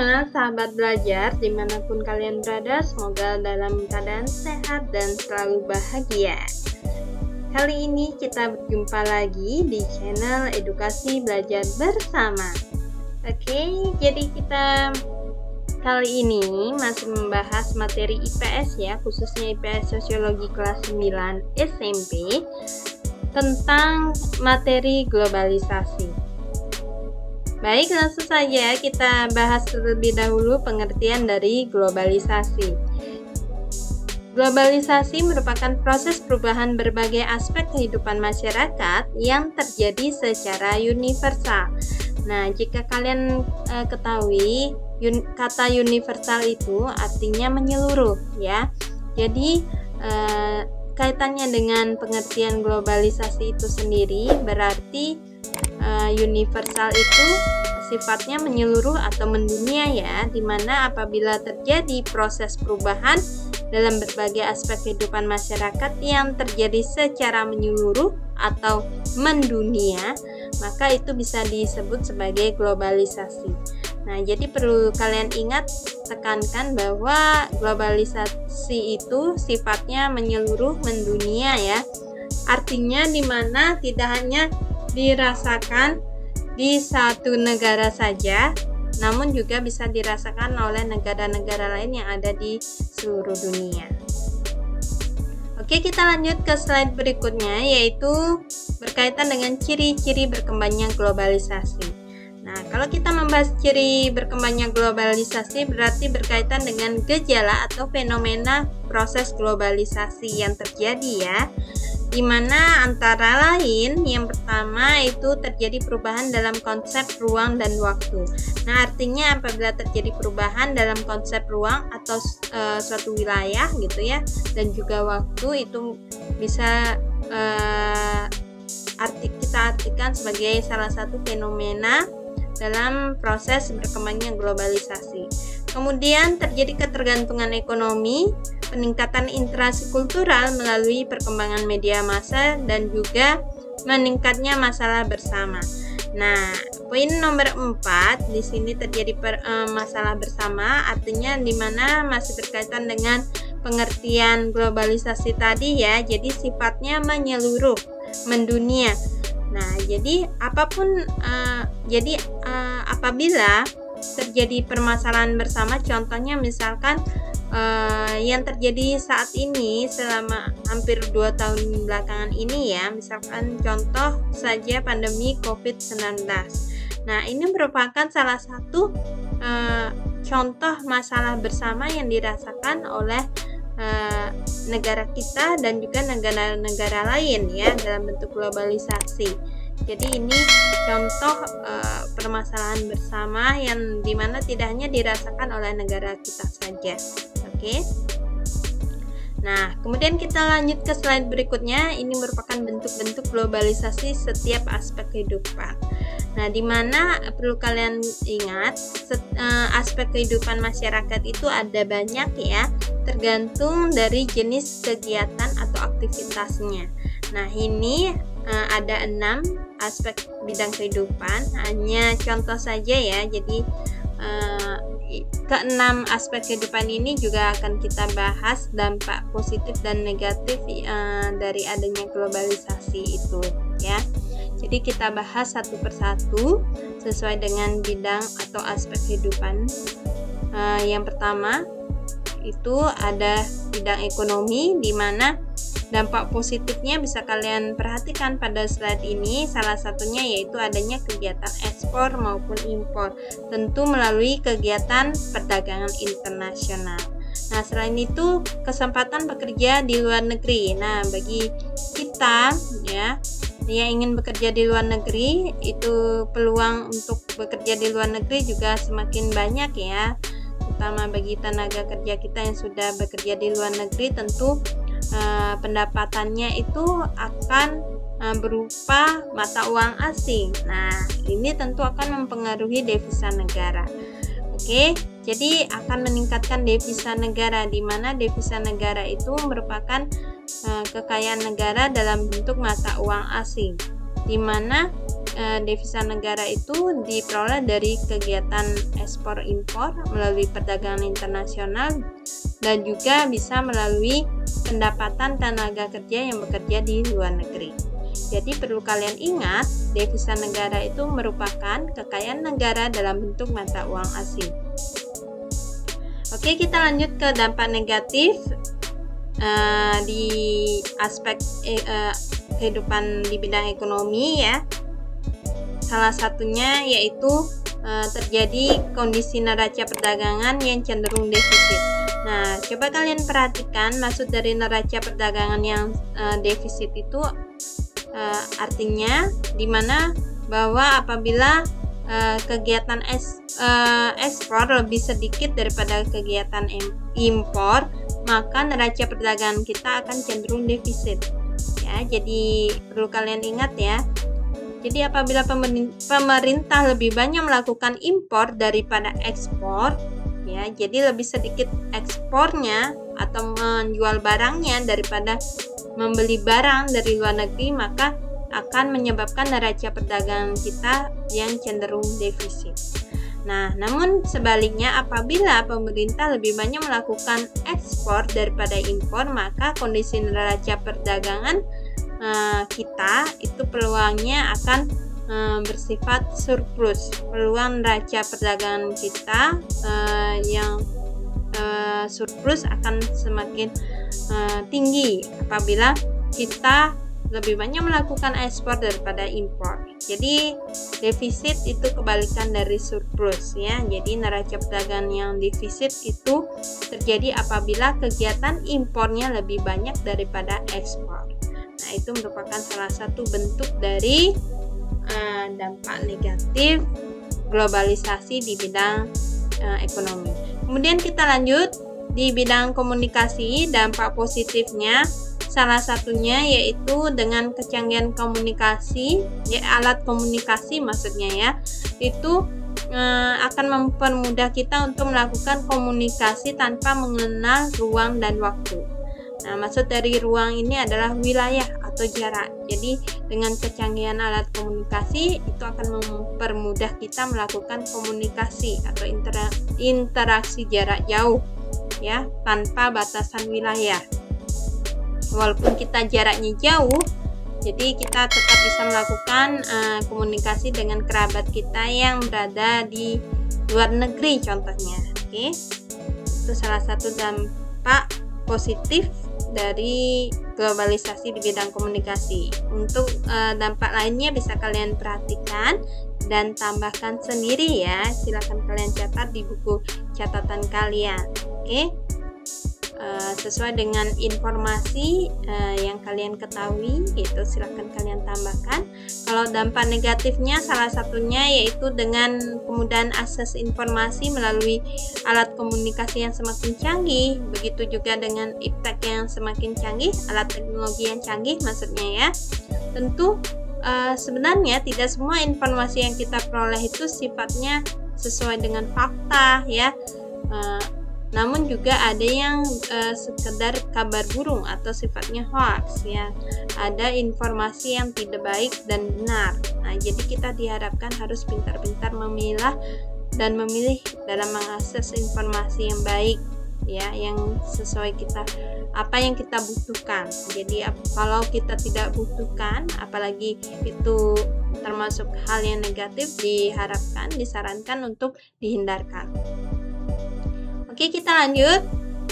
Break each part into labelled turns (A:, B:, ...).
A: semua sahabat belajar dimanapun kalian berada, semoga dalam keadaan sehat dan selalu bahagia. Kali ini kita berjumpa lagi di channel Edukasi Belajar Bersama. Oke, jadi kita kali ini masih membahas materi IPS ya, khususnya IPS Sosiologi kelas 9 SMP tentang materi globalisasi. Baik, langsung saja kita bahas terlebih dahulu pengertian dari globalisasi. Globalisasi merupakan proses perubahan berbagai aspek kehidupan masyarakat yang terjadi secara universal. Nah, jika kalian ketahui, kata universal itu artinya menyeluruh ya. Jadi, kaitannya dengan pengertian globalisasi itu sendiri berarti universal itu sifatnya menyeluruh atau mendunia ya, dimana apabila terjadi proses perubahan dalam berbagai aspek kehidupan masyarakat yang terjadi secara menyeluruh atau mendunia, maka itu bisa disebut sebagai globalisasi. Nah, jadi perlu kalian ingat, tekankan bahwa globalisasi itu sifatnya menyeluruh mendunia ya. Artinya dimana tidak hanya dirasakan di satu negara saja, namun juga bisa dirasakan oleh negara-negara lain yang ada di seluruh dunia. Oke, kita lanjut ke slide berikutnya, yaitu berkaitan dengan ciri-ciri berkembangnya globalisasi. Nah, kalau kita membahas ciri berkembangnya globalisasi berarti berkaitan dengan gejala atau fenomena proses globalisasi yang terjadi ya, di mana antara lain yang pertama itu terjadi perubahan dalam konsep ruang dan waktu. Nah, artinya apabila terjadi perubahan dalam konsep ruang atau suatu wilayah gitu ya, dan juga waktu, itu bisa kita artikan sebagai salah satu fenomena dalam proses berkembangnya globalisasi. Kemudian terjadi ketergantungan ekonomi, peningkatan interaksi kultural melalui perkembangan media massa, dan juga meningkatnya masalah bersama. Nah, poin nomor 4 di sini terjadi masalah bersama, artinya di mana masih berkaitan dengan pengertian globalisasi tadi ya. Jadi sifatnya menyeluruh, mendunia. Nah, jadi apabila terjadi permasalahan bersama, contohnya misalkan yang terjadi saat ini selama hampir 2 tahun belakangan ini ya, misalkan contoh saja pandemi COVID-19. Nah, ini merupakan salah satu contoh masalah bersama yang dirasakan oleh negara kita dan juga negara-negara lain ya, dalam bentuk globalisasi. Jadi ini contoh permasalahan bersama yang dimana tidak hanya dirasakan oleh negara kita saja. Oke. Nah, kemudian kita lanjut ke slide berikutnya. Ini merupakan bentuk-bentuk globalisasi setiap aspek kehidupan. Nah, dimana perlu kalian ingat, aspek kehidupan masyarakat itu ada banyak ya, tergantung dari jenis kegiatan atau aktivitasnya. Nah, ini ada 6 aspek bidang kehidupan, hanya contoh saja ya. Jadi ke-6 aspek kehidupan ini juga akan kita bahas dampak positif dan negatif dari adanya globalisasi itu ya. Jadi kita bahas satu persatu sesuai dengan bidang atau aspek kehidupan. Yang pertama itu ada bidang ekonomi, di mana dampak positifnya bisa kalian perhatikan pada slide ini. Salah satunya yaitu adanya kegiatan ekspor maupun impor, tentu melalui kegiatan perdagangan internasional. Nah, selain itu kesempatan bekerja di luar negeri. Nah, bagi kita ya yang ingin bekerja di luar negeri, itu peluang untuk bekerja di luar negeri juga semakin banyak ya, terutama bagi tenaga kerja kita yang sudah bekerja di luar negeri. Tentu pendapatannya itu akan berupa mata uang asing. Nah, ini tentu akan mempengaruhi devisa negara. Oke, jadi akan meningkatkan devisa negara, di mana devisa negara itu merupakan kekayaan negara dalam bentuk mata uang asing, di mana devisa negara itu diperoleh dari kegiatan ekspor impor melalui perdagangan internasional dan juga bisa melalui pendapatan tenaga kerja yang bekerja di luar negeri. Jadi perlu kalian ingat, devisa negara itu merupakan kekayaan negara dalam bentuk mata uang asing. Oke, kita lanjut ke dampak negatif di aspek kehidupan di bidang ekonomi ya. Salah satunya yaitu terjadi kondisi neraca perdagangan yang cenderung defisit. Nah, coba kalian perhatikan maksud dari neraca perdagangan yang defisit itu artinya dimana bahwa apabila kegiatan ekspor lebih sedikit daripada kegiatan impor, maka neraca perdagangan kita akan cenderung defisit. Ya, jadi perlu kalian ingat ya. Jadi apabila pemerintah lebih banyak melakukan impor daripada ekspor, ya, jadi lebih sedikit ekspornya atau menjual barangnya daripada membeli barang dari luar negeri, maka akan menyebabkan neraca perdagangan kita yang cenderung defisit. Nah, namun sebaliknya apabila pemerintah lebih banyak melakukan ekspor daripada impor, maka kondisi neraca perdagangan kita itu peluangnya akan bersifat surplus. Peluang neraca perdagangan kita yang surplus akan semakin tinggi apabila kita lebih banyak melakukan ekspor daripada impor. Jadi defisit itu kebalikan dari surplus ya. Jadi neraca perdagangan yang defisit itu terjadi apabila kegiatan impornya lebih banyak daripada ekspor. Nah, itu merupakan salah satu bentuk dari dampak negatif globalisasi di bidang ekonomi. Kemudian kita lanjut di bidang komunikasi. Dampak positifnya salah satunya yaitu dengan kecanggihan komunikasi, ya, alat komunikasi maksudnya ya, itu akan mempermudah kita untuk melakukan komunikasi tanpa mengenal ruang dan waktu. Nah, maksud dari ruang ini adalah wilayah atau jarak. Jadi dengan kecanggihan alat komunikasi itu akan mempermudah kita melakukan komunikasi atau interaksi jarak jauh ya, tanpa batasan wilayah. Walaupun kita jaraknya jauh, jadi kita tetap bisa melakukan komunikasi dengan kerabat kita yang berada di luar negeri contohnya. Oke. Itu salah satu dampak positif dari globalisasi di bidang komunikasi. Untuk dampak lainnya bisa kalian perhatikan dan tambahkan sendiri ya. Silakan kalian catat di buku catatan kalian. Oke. Sesuai dengan informasi yang kalian ketahui, itu silakan kalian tambahkan. Kalau dampak negatifnya salah satunya yaitu dengan kemudahan akses informasi melalui alat komunikasi yang semakin canggih, begitu juga dengan iptek yang semakin canggih, alat teknologi yang canggih maksudnya ya. Tentu sebenarnya tidak semua informasi yang kita peroleh itu sifatnya sesuai dengan fakta ya. Namun juga ada yang sekedar kabar burung atau sifatnya hoax ya. Ada informasi yang tidak baik dan benar. Nah, jadi kita diharapkan harus pintar-pintar memilah dan memilih dalam mengakses informasi yang baik ya, yang sesuai kita apa yang kita butuhkan. Jadi kalau kita tidak butuhkan, apalagi itu termasuk hal yang negatif, disarankan untuk dihindarkan. Oke, kita lanjut.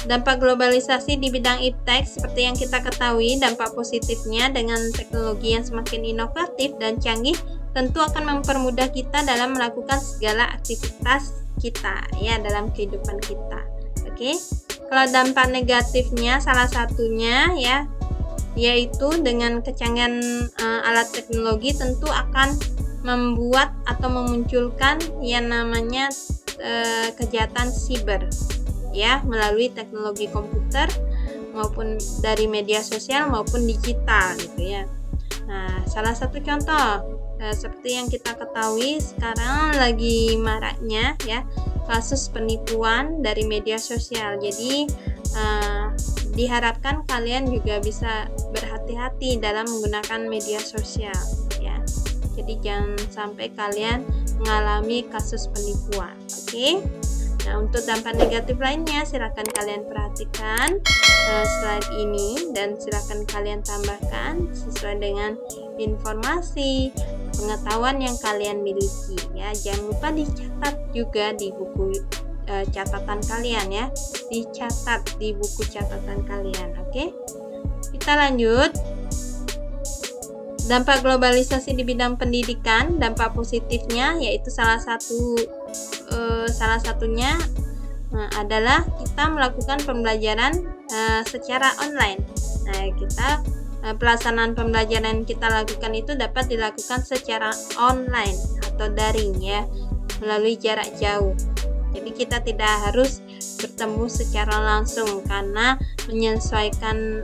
A: Dampak globalisasi di bidang iptek seperti yang kita ketahui, dampak positifnya dengan teknologi yang semakin inovatif dan canggih tentu akan mempermudah kita dalam melakukan segala aktivitas kita ya dalam kehidupan kita. Oke. Kalau dampak negatifnya salah satunya ya yaitu dengan kecanggihan alat teknologi tentu akan membuat atau memunculkan yang namanya kejahatan siber ya, melalui teknologi komputer maupun dari media sosial maupun digital gitu ya. Nah, salah satu contoh seperti yang kita ketahui sekarang lagi maraknya ya kasus penipuan dari media sosial. Jadi diharapkan kalian juga bisa berhati-hati dalam menggunakan media sosial ya. Jadi jangan sampai kalian mengalami kasus penipuan. Oke. Nah, untuk dampak negatif lainnya silakan kalian perhatikan slide ini dan silakan kalian tambahkan sesuai dengan informasi pengetahuan yang kalian miliki ya. Jangan lupa dicatat juga di buku catatan kalian ya. Dicatat di buku catatan kalian. Oke. Kita lanjut. Dampak globalisasi di bidang pendidikan, dampak positifnya yaitu salah satunya adalah kita melakukan pembelajaran secara online. Nah, pelaksanaan pembelajaran kita lakukan itu dapat dilakukan secara online atau daring ya, melalui jarak jauh. Jadi kita tidak harus bertemu secara langsung karena menyesuaikan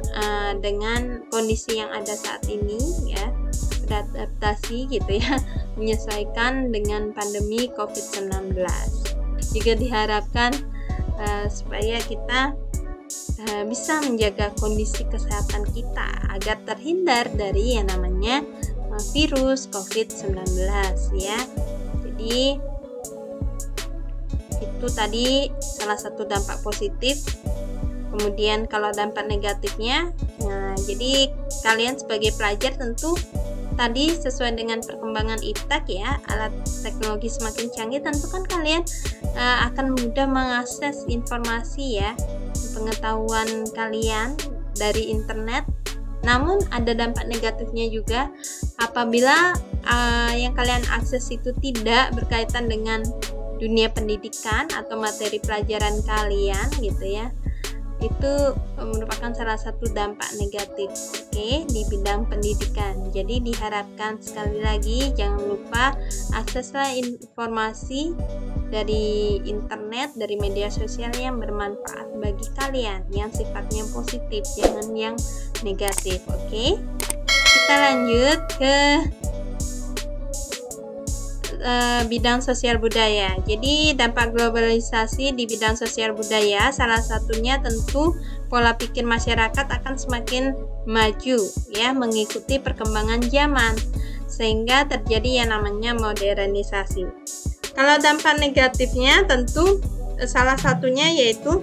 A: dengan kondisi yang ada saat ini ya, beradaptasi gitu ya, menyesuaikan dengan pandemi COVID-19. Juga diharapkan supaya kita bisa menjaga kondisi kesehatan kita agar terhindar dari yang namanya virus COVID-19 ya. Jadi itu tadi salah satu dampak positif. Kemudian kalau dampak negatifnya, jadi kalian sebagai pelajar tentu tadi sesuai dengan perkembangan iptek ya, alat teknologi semakin canggih, tentu kan kalian akan mudah mengakses informasi ya, pengetahuan kalian dari internet. Namun ada dampak negatifnya juga apabila yang kalian akses itu tidak berkaitan dengan dunia pendidikan atau materi pelajaran kalian gitu ya. Itu merupakan salah satu dampak negatif di bidang pendidikan. Jadi diharapkan sekali lagi jangan lupa akseslah informasi dari internet, dari media sosial yang bermanfaat bagi kalian, yang sifatnya positif, jangan yang negatif. Kita lanjut ke bidang sosial budaya. Jadi dampak globalisasi di bidang sosial budaya salah satunya tentu pola pikir masyarakat akan semakin maju ya, mengikuti perkembangan zaman sehingga terjadi yang namanya modernisasi. Kalau dampak negatifnya tentu salah satunya yaitu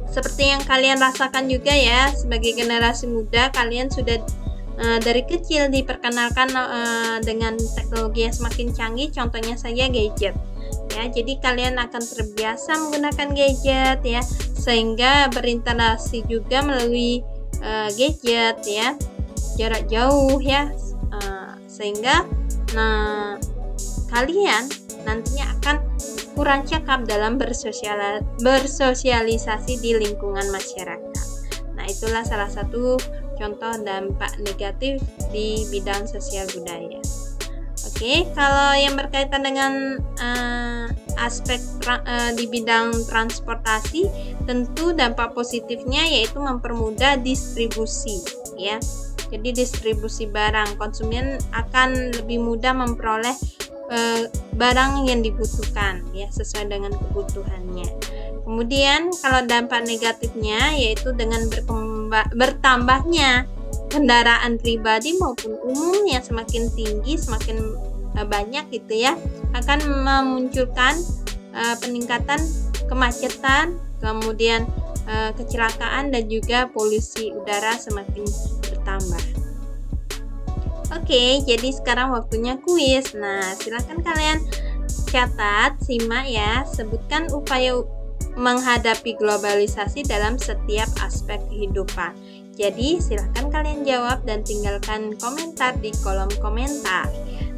A: seperti yang kalian rasakan juga ya, sebagai generasi muda kalian sudah dari kecil diperkenalkan dengan teknologi yang semakin canggih, contohnya saja gadget ya. Jadi kalian akan terbiasa menggunakan gadget ya, sehingga berinteraksi juga melalui gadget ya, jarak jauh ya, sehingga kalian nantinya akan kurang cakap dalam bersosialisasi di lingkungan masyarakat. Nah, itulah salah satu contoh dampak negatif di bidang sosial budaya. Kalau yang berkaitan dengan aspek di bidang transportasi, tentu dampak positifnya yaitu mempermudah distribusi ya. Jadi distribusi barang, konsumen akan lebih mudah memperoleh barang yang dibutuhkan ya, sesuai dengan kebutuhannya. Kemudian kalau dampak negatifnya yaitu dengan bertambahnya kendaraan pribadi maupun umum yang semakin tinggi, semakin banyak gitu ya, akan memunculkan peningkatan kemacetan, kemudian kecelakaan dan juga polusi udara semakin bertambah. Jadi sekarang waktunya kuis. Nah, silakan kalian catat, simak ya, sebutkan upaya menghadapi globalisasi dalam setiap aspek kehidupan. Jadi silakan kalian jawab dan tinggalkan komentar di kolom komentar.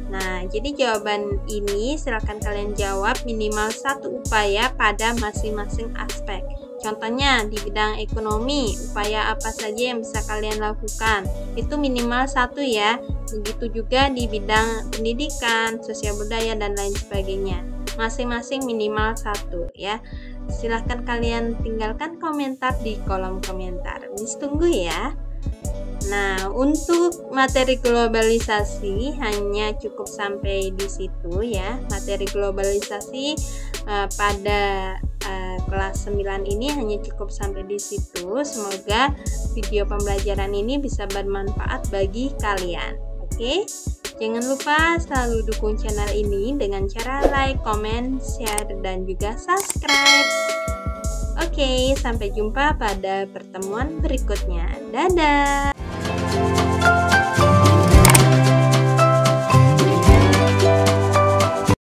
A: Nah, jadi jawaban ini silakan kalian jawab minimal satu upaya pada masing-masing aspek. Contohnya di bidang ekonomi, upaya apa saja yang bisa kalian lakukan? Itu minimal satu ya. Begitu juga di bidang pendidikan, sosial budaya dan lain sebagainya. Masing-masing minimal satu ya. Silahkan kalian tinggalkan komentar di kolom komentar. Miss tunggu ya. Nah, untuk materi globalisasi hanya cukup sampai di situ ya. Materi globalisasi pada kelas 9 ini hanya cukup sampai di situ. Semoga video pembelajaran ini bisa bermanfaat bagi kalian. Jangan lupa selalu dukung channel ini dengan cara like, comment, share, dan juga subscribe. Oke, sampai jumpa pada pertemuan berikutnya. Dadah!